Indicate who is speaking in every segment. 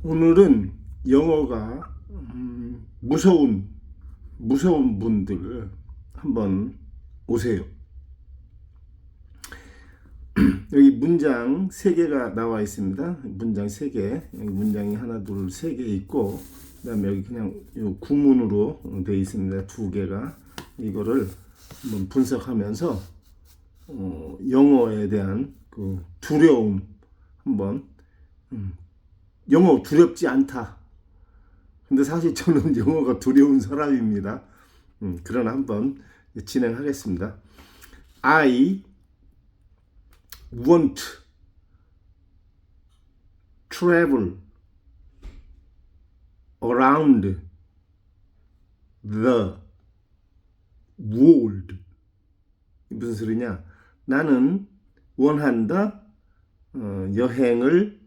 Speaker 1: 오늘은 영어가 무서운 분들 한번 오세요. 여기 문장 3개가 나와 있습니다. 문장 3개, 문장이 하나, 둘, 3개 있고, 그 다음에 여기 그냥 구문으로 되어 있습니다. 2개가. 이거를 한번 분석하면서 영어에 대한 그 두려움 한번, 영어 두렵지 않다. 근데 사실 저는 영어가 두려운 사람입니다. 그러나 한번 진행하겠습니다. I want travel around the world. 무슨 소리냐? 나는 원한다. 여행을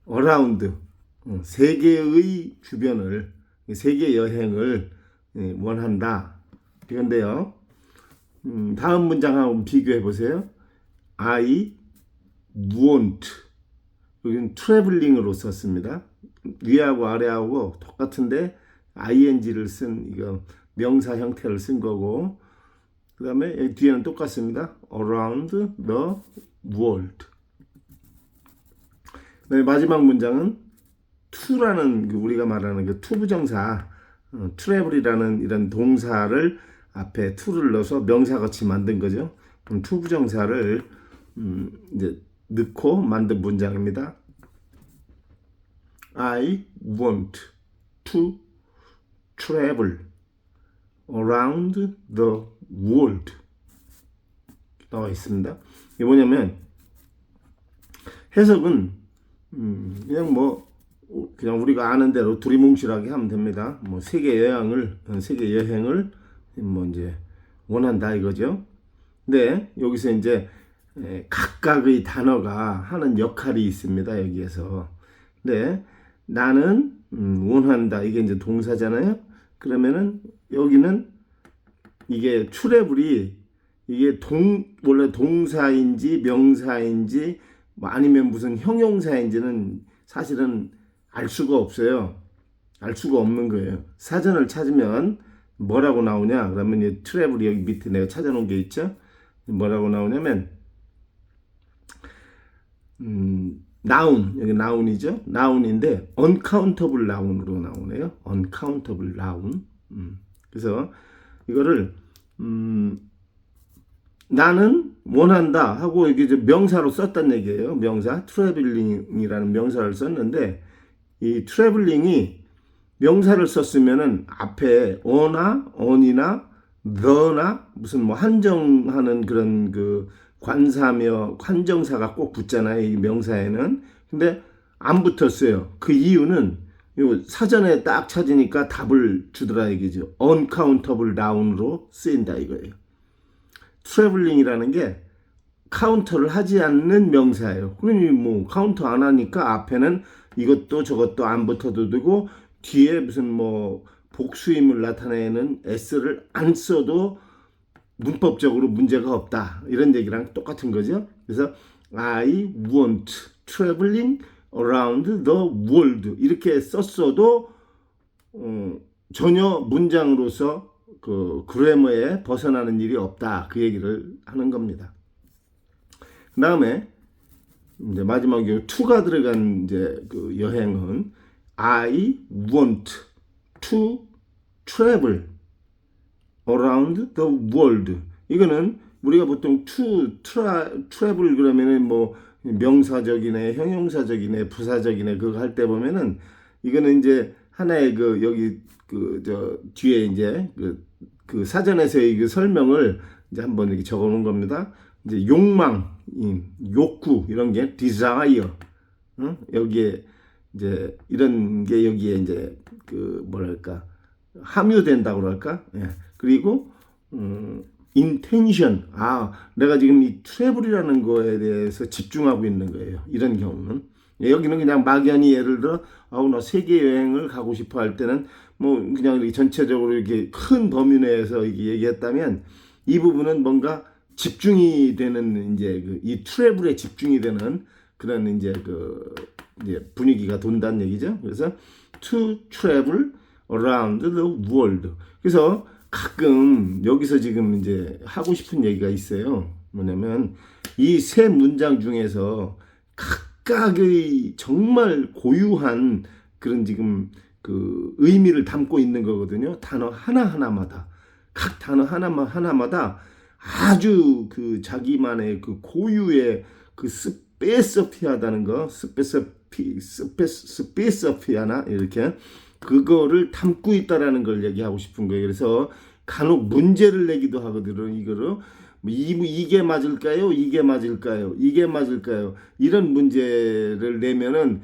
Speaker 1: around 세계의 주변을, 세계 여행을 원한다. 이건데요. 다음 문장하고 비교해 보세요. I want. 여기는 traveling으로 썼습니다. 위하고 아래하고 똑같은데 ing를 쓴 이거 명사 형태를 쓴 거고, 그 다음에 뒤에는 똑같습니다. around the world. 마지막 문장은 to라는 우리가 말하는 그 투부정사, travel이라는 이런 동사를 앞에 to를 넣어서 명사같이 만든 거죠. 그럼 투부정사를 이제 넣고 만든 문장입니다. I want to travel around the world. 나와 있습니다. 이게 뭐냐면 해석은 그냥 우리가 아는 대로 두리뭉실하게 하면 됩니다. 세계 여행을 이제 원한다 이거죠. 근데 여기서 이제 각각의 단어가 하는 역할이 있습니다. 여기에서. 근데 나는 원한다. 이게 이제 동사잖아요. 그러면은 여기는 이게 트래블이 이게 원래 동사인지 명사인지 아니면 무슨 형용사인지는 사실은 알 수가 없어요. 알 수가 없는 거예요. 사전을 찾으면 뭐라고 나오냐? 그러면 이 트래블이 여기 밑에 내가 찾아놓은 게 있죠? 뭐라고 나오냐면 noun, 여기 noun이죠? noun인데 uncountable noun으로 나오네요. uncountable noun. 그래서 이거를 나는 원한다 하고 이게 이제 명사로 썼단 얘기예요. 명사, traveling이라는 명사를 썼는데 이 traveling이 명사를 썼으면은 앞에 어나, on이나 the나 무슨 한정하는 그런 그 관사며 관정사가 꼭 붙잖아요. 이 명사에는. 근데 안 붙었어요. 그 이유는 요 사전에 딱 찾으니까 답을 주더라 얘기죠. uncountable noun으로 쓰인다 이거예요. 트래블링이라는 게 카운터를 하지 않는 명사예요. 그러니 카운터 안 하니까 앞에는 이것도 저것도 안 붙어도 되고 뒤에 무슨 복수임을 나타내는 s를 안 써도 문법적으로 문제가 없다. 이런 얘기랑 똑같은 거죠. 그래서 I want traveling around the world 이렇게 썼어도 전혀 문장으로서 그 그래머에 벗어나는 일이 없다. 그 얘기를 하는 겁니다. 그 다음에 이제 마지막에 to가 들어간 이제 그 여행은 I want to travel around the world. 이거는 우리가 보통 travel 그러면은 명사적이네, 형용사적이네, 부사적이네 그거 할 때 보면은 이거는 이제 하나의 그 여기 뒤에 이제 그 사전에서의 그 설명을 이제 한번 이렇게 적어 놓은 겁니다. 이제 욕망, 욕구 이런 게 desire. 여기에 이제 이런 게 여기에 이제 함유된다고 그럴까? 예. 그리고 intention. 내가 지금 이 트래블이라는 거에 대해서 집중하고 있는 거예요. 이런 경우는. 여기는 그냥 막연히 예를 들어 나 세계 여행을 가고 싶어 할 때는 그냥 이렇게 전체적으로 이렇게 큰 범위 내에서 이렇게 얘기했다면 이 부분은 뭔가 집중이 되는 이제 이 트래블에 집중이 되는 그런 이제 이제 분위기가 돈다는 얘기죠. 그래서 to travel around the world. 그래서 가끔 여기서 지금 이제 하고 싶은 얘기가 있어요. 뭐냐면 이 세 문장 중에서 각각의 정말 고유한 그런 지금 그 의미를 담고 있는 거거든요. 단어 하나하나마다. 각 단어 하나마다 아주 그 자기만의 그 고유의 그 스페시피하다는 거, 스페시피하나 이렇게 그거를 담고 있다라는 걸 얘기하고 싶은 거예요. 그래서 간혹 문제를 내기도 하거든요. 이거를 이게 맞을까요? 이게 맞을까요? 이게 맞을까요? 이런 문제를 내면은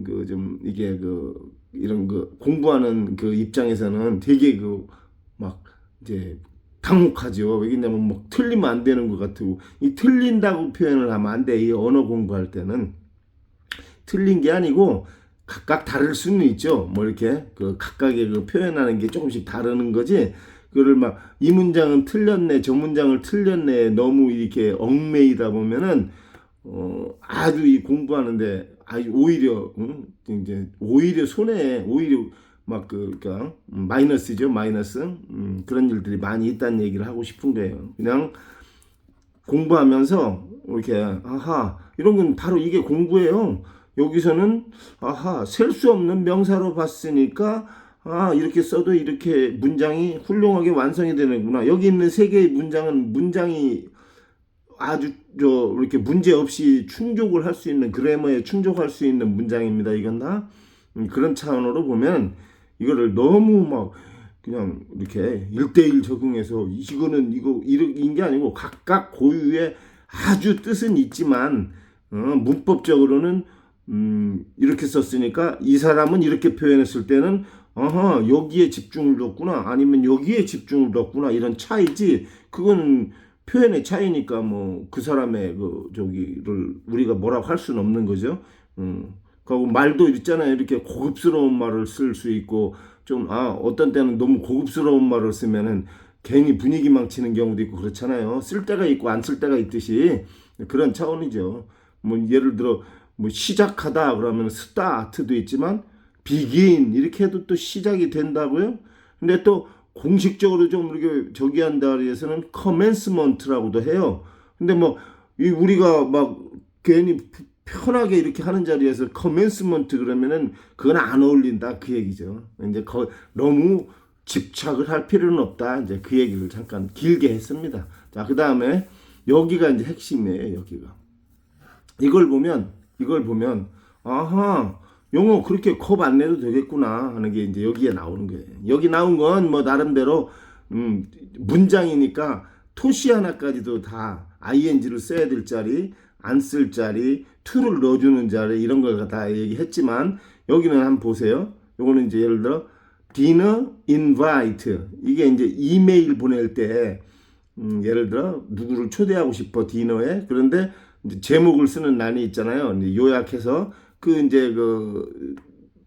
Speaker 1: 그 좀 이게 그 이런 그 공부하는 그 입장에서는 되게 그 막 이제 당혹하죠. 왜냐면 뭐 틀리면 안 되는 것 같고 이 틀린다고 표현을 하면 안 돼. 이 언어 공부할 때는 틀린 게 아니고 각각 다를 수는 있죠. 뭐 이렇게 그 각각의 그 표현하는 게 조금씩 다르는 거지. 그를 막 이 문장은 틀렸네, 저 문장을 틀렸네, 너무 이렇게 얽매이다 보면은 아주 이 공부하는데 아주 오히려 이제 오히려 손해, 오히려 막 그러니까 마이너스죠, 마이너스 그런 일들이 많이 있다는 얘기를 하고 싶은 거예요. 그냥 공부하면서 이렇게 아하 이런 건 바로 이게 공부예요. 여기서는 아하 셀 수 없는 명사로 봤으니까 아 이렇게 써도 이렇게 문장이 훌륭하게 완성이 되는구나. 여기 있는 세 개의 문장은 문장이 아주 이렇게 문제 없이 충족을 할 수 있는 그래머에 충족할 수 있는 문장입니다. 이건 다 그런 차원으로 보면 이거를 너무 막 그냥 이렇게 1대1 적용해서 이거는 이거 이런 게 아니고 각각 고유의 아주 뜻은 있지만 문법적으로는 이렇게 썼으니까 이 사람은 이렇게 표현했을 때는 여기에 집중을 뒀구나 아니면 여기에 집중을 뒀구나 이런 차이지 그건 표현의 차이니까 뭐 그 사람의 그 저기를 우리가 뭐라고 할 수는 없는 거죠. 그리고 말도 있잖아요. 이렇게 고급스러운 말을 쓸 수 있고 좀 어떤 때는 너무 고급스러운 말을 쓰면은 괜히 분위기 망치는 경우도 있고 그렇잖아요. 쓸 때가 있고 안 쓸 때가 있듯이 그런 차원이죠. 뭐 예를 들어 뭐 시작하다 그러면 스타트도 있지만 begin 이렇게 해도 또 시작이 된다고요. 근데 또 공식적으로 좀 이렇게 저기 한다 해서는 commencement라고도 해요. 근데 뭐 우리가 막 괜히 편하게 이렇게 하는 자리에서 commencement 그러면은 그건 안 어울린다 그 얘기죠. 이제 너무 집착을 할 필요는 없다. 이제 그 얘기를 잠깐 길게 했습니다. 자, 그다음에 여기가 이제 핵심이에요. 여기가 이걸 보면 아하 영어 그렇게 겁 안 내도 되겠구나 하는 게 이제 여기에 나오는 거예요. 여기 나온 건 뭐 나름대로 문장이니까 토시 하나까지도 다 ing를 써야 될 자리, 안 쓸 자리, to를 넣어주는 자리 이런 걸 다 얘기했지만 여기는 한번 보세요. 요거는 이제 예를 들어 dinner invite 이게 이제 이메일 보낼 때 예를 들어 누구를 초대하고 싶어 디너에 그런데 이제 제목을 쓰는 난이 있잖아요. 이제 요약해서 그 이제 그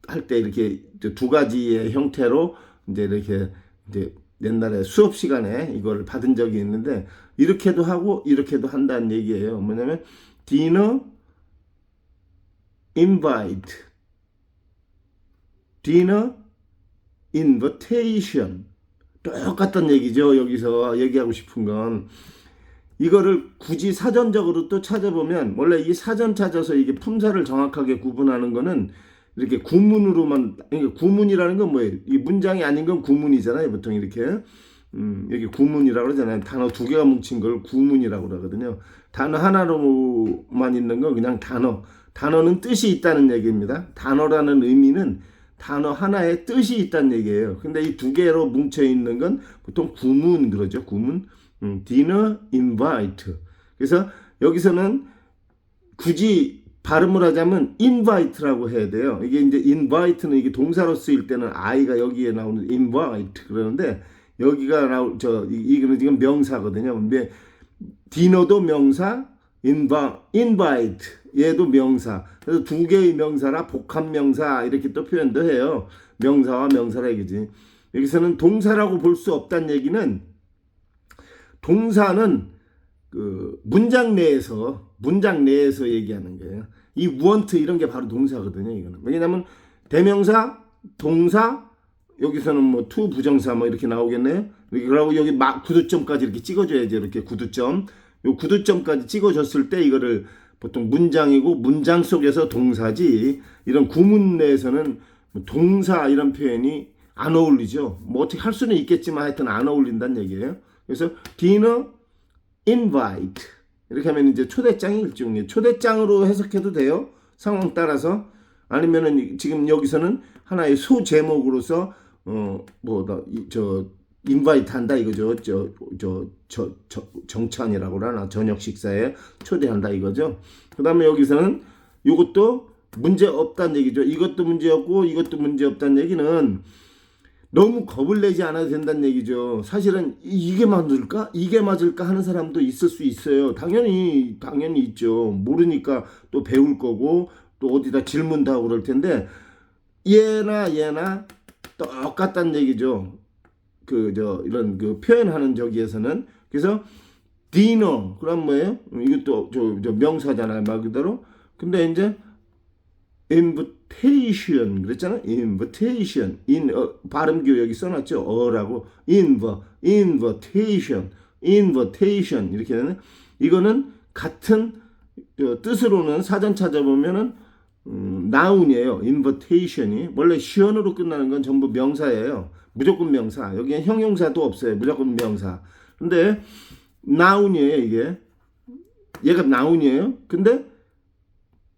Speaker 1: 할 때 이렇게 두 가지의 형태로 이제 이렇게 이제 옛날에 수업 시간에 이걸 받은 적이 있는데 이렇게도 하고 이렇게도 한다는 얘기예요. 뭐냐면 dinner invite, dinner invitation 똑같은 얘기죠. 여기서 얘기하고 싶은 건 이거를 굳이 사전적으로 또 찾아보면 원래 이 사전 찾아서 이게 품사를 정확하게 구분하는 거는 이렇게 구문으로만 그러니까 구문이라는 건 뭐예요? 이 문장이 아닌 건 구문이잖아요. 보통 이렇게 여기 구문이라고 그러잖아요. 단어 두 개가 뭉친 걸 구문이라고 그러거든요. 단어 하나로만 있는 건 그냥 단어. 단어는 뜻이 있다는 얘기입니다. 단어라는 의미는 단어 하나에 뜻이 있다는 얘기예요. 근데 이 두 개로 뭉쳐 있는 건 보통 구문 그러죠. 구문. dinner invite. 그래서 여기서는 굳이 발음을 하자면 invite라고 해야 돼요. 이게 이제 invite는 이게 동사로 쓰일 때는 I가 여기에 나오는 invite 그러는데 여기가 이거는 지금 명사거든요. 근데 dinner도 명사, invite 얘도 명사. 그래서 두 개의 명사라 복합 명사 이렇게 또 표현도 해요. 명사와 명사라 얘기지. 여기서는 동사라고 볼 수 없다는 얘기는 동사는 그 문장 내에서 얘기하는 거예요. 이 want 이런 게 바로 동사거든요. 이거는 왜냐하면 대명사, 동사 여기서는 뭐 to 부정사 뭐 이렇게 나오겠네요. 그러고 여기 막 구두점까지 이렇게 찍어줘야죠. 이렇게 구두점, 요 구두점까지 찍어줬을 때 이거를 보통 문장이고 문장 속에서 동사지 이런 구문 내에서는 동사 이런 표현이 안 어울리죠. 뭐 어떻게 할 수는 있겠지만 하여튼 안 어울린다는 얘기예요. 그래서 dinner invite 이렇게 하면 이제 초대장이 일종의 초대장으로 해석해도 돼요. 상황 따라서 아니면은 지금 여기서는 하나의 소제목으로서 인바이트 한다 이거죠. 정찬이라고 하나 저녁 식사에 초대한다 이거죠. 그 다음에 여기서는 이것도 문제 없다는 얘기죠. 이것도 문제 없고 이것도 문제 없다는 얘기는 너무 겁을 내지 않아도 된다는 얘기죠. 사실은 이게 맞을까? 이게 맞을까 하는 사람도 있을 수 있어요. 당연히 있죠. 모르니까 또 배울 거고 또 어디다 질문도 하고 그럴 텐데 얘나 똑같다는 얘기죠. 이런 표현하는 저기에서는. 그래서 dinner 그럼 뭐예요? 이것도 저 명사잖아요, 말 그대로. 근데 이제 invitation 그랬잖아. invitation 발음교 여기 써놨죠. 어라고 invitation 이렇게 되는 이거는 같은 뜻으로는 사전 찾아보면은 noun이에요. invitation이 원래 시언으로 끝나는 건 전부 명사예요. 무조건 명사. 여기엔 형용사도 없어요. 무조건 명사. 근데 noun이에요. 이게 얘가 noun이에요. 근데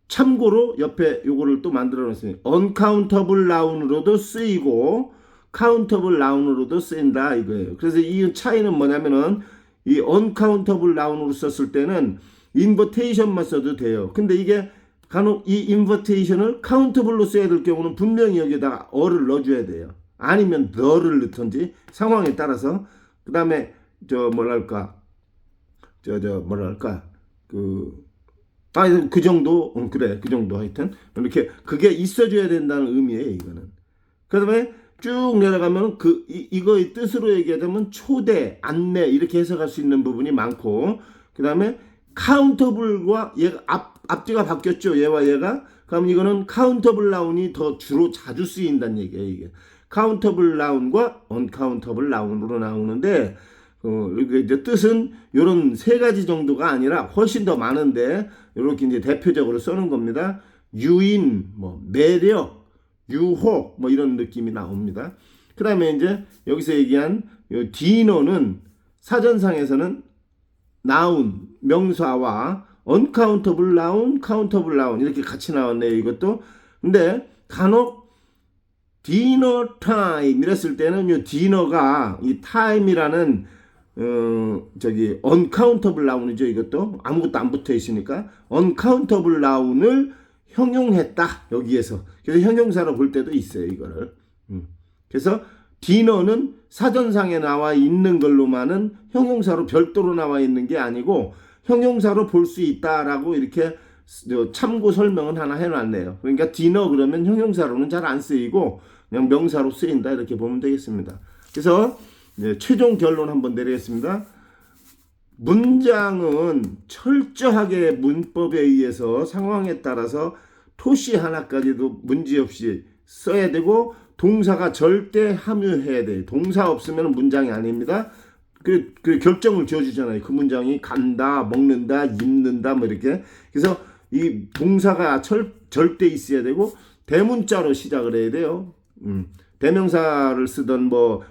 Speaker 1: 참고로 옆에 요거를 또 만들어 놨어요. uncountable noun으로도 쓰이고 countable noun으로도 쓰인다 이거예요. 그래서 이 차이는 뭐냐면은 이 uncountable noun으로 썼을 때는 invitation만 써도 돼요. 근데 이게 간혹 이 invitation을 countable로 써야 될 경우는 분명히 여기다가 어를 넣어줘야 돼요. 아니면 the를 넣던지 상황에 따라서. 그 다음에 그 정도, 그래, 그 정도 하여튼. 이렇게, 그게 있어줘야 된다는 의미예요, 이거는. 그 다음에 쭉 내려가면 이거의 뜻으로 얘기하자면 초대, 안내, 이렇게 해석할 수 있는 부분이 많고, 그 다음에 카운터블과 얘가 앞뒤가 바뀌었죠, 얘와 얘가. 그럼 이거는 카운터블 나운이 더 주로 자주 쓰인다는 얘기예요, 이게. 카운터블 나운과 언카운터블 나운으로 나오는데, 이제 뜻은 요런 세 가지 정도가 아니라 훨씬 더 많은데, 요렇게 이제 대표적으로 써는 겁니다. 유인, 매력, 유혹, 이런 느낌이 나옵니다. 그 다음에 이제 여기서 얘기한 요 디너는 사전상에서는 나운, 명사와 uncountable noun, countable noun 이렇게 같이 나왔네요, 이것도. 근데 간혹 dinner time 이랬을 때는 이 디너가 이 time이라는 uncountable noun이죠. 이것도 아무것도 안 붙어 있으니까 uncountable noun을 형용했다 여기에서. 그래서 형용사로 볼 때도 있어요, 이거를. 그래서 dinner는 사전상에 나와 있는 걸로만은 형용사로 별도로 나와 있는 게 아니고 형용사로 볼 수 있다라고 이렇게 참고 설명은 하나 해놨네요. 그러니까 dinner 그러면 형용사로는 잘 안 쓰이고 그냥 명사로 쓰인다 이렇게 보면 되겠습니다. 그래서 최종 결론 한번 내리겠습니다. 문장은 철저하게 문법에 의해서 상황에 따라서 토시 하나까지도 문제없이 써야 되고 동사가 절대 함유해야 돼요. 동사 없으면 문장이 아닙니다. 그 결정을 지어주잖아요. 그 문장이 간다, 먹는다, 입는다 이렇게. 그래서 이 동사가 절대 있어야 되고 대문자로 시작을 해야 돼요. 대명사를 쓰던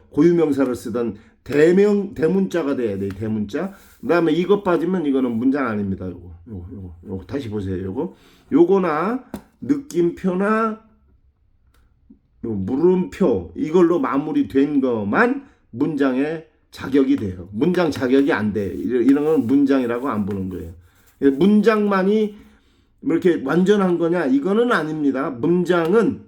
Speaker 1: 고유명사를 쓰던 대문자가 돼야 돼. 대문자. 그다음에 이것 빠지면 이거는 문장 아닙니다. 요거 다시 보세요. 요거나 느낌표나 물음표 이걸로 마무리된 것만 문장의 자격이 돼요. 문장 자격이 안 돼. 이런 건 문장이라고 안 보는 거예요. 문장만이 이렇게 완전한 거냐? 이거는 아닙니다. 문장은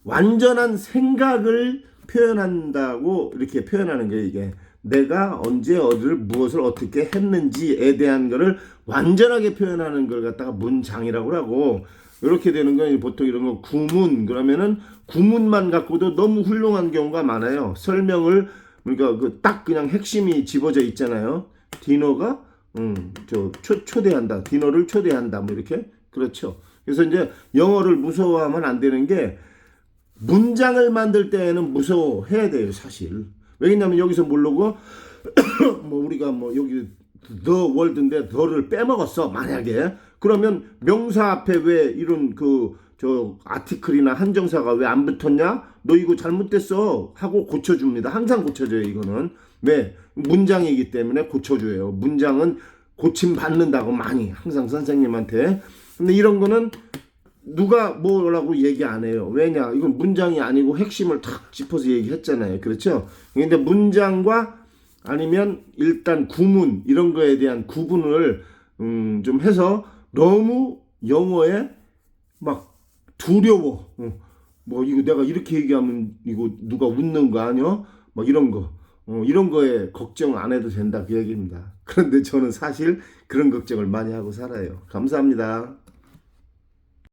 Speaker 1: 완전한 생각을 표현한다고 이렇게 표현하는 거예요. 이게 내가 언제 어디를 무엇을 어떻게 했는지에 대한 거를 완전하게 표현하는 걸 갖다가 문장이라고 하고, 이렇게 되는 건 보통 이런 거 구문, 그러면은 구문만 갖고도 너무 훌륭한 경우가 많아요. 설명을 그러니까 딱 그냥 핵심이 집어져 있잖아요. 디너가 초대한다. 디너를 초대한다. 이렇게 그렇죠. 그래서 이제 영어를 무서워하면 안 되는 게 문장을 만들 때에는 무서워해야 돼요, 사실. 왜냐면 여기서 모르고 뭐 우리가 뭐 여기 the world인데 the를 빼먹었어, 만약에. 그러면 명사 앞에 왜 이런 저 아티클이나 한정사가 왜 안 붙었냐? 너 이거 잘못됐어 하고 고쳐줍니다. 항상 고쳐줘요, 이거는. 왜? 문장이기 때문에 고쳐줘요. 문장은 고침 받는다고 많이 항상 선생님한테. 근데 이런 거는 누가 뭐라고 얘기 안 해요. 왜냐? 이건 문장이 아니고 핵심을 탁 짚어서 얘기했잖아요. 그렇죠? 근데 문장과 아니면 일단 구문 이런 거에 대한 구분을 좀 해서 너무 영어에 막 두려워. 뭐 이거 내가 이렇게 얘기하면 이거 누가 웃는 거 아니야? 막 이런 거. 이런 거에 걱정 안 해도 된다 그 얘기입니다. 그런데 저는 사실 그런 걱정을 많이 하고 살아요. 감사합니다.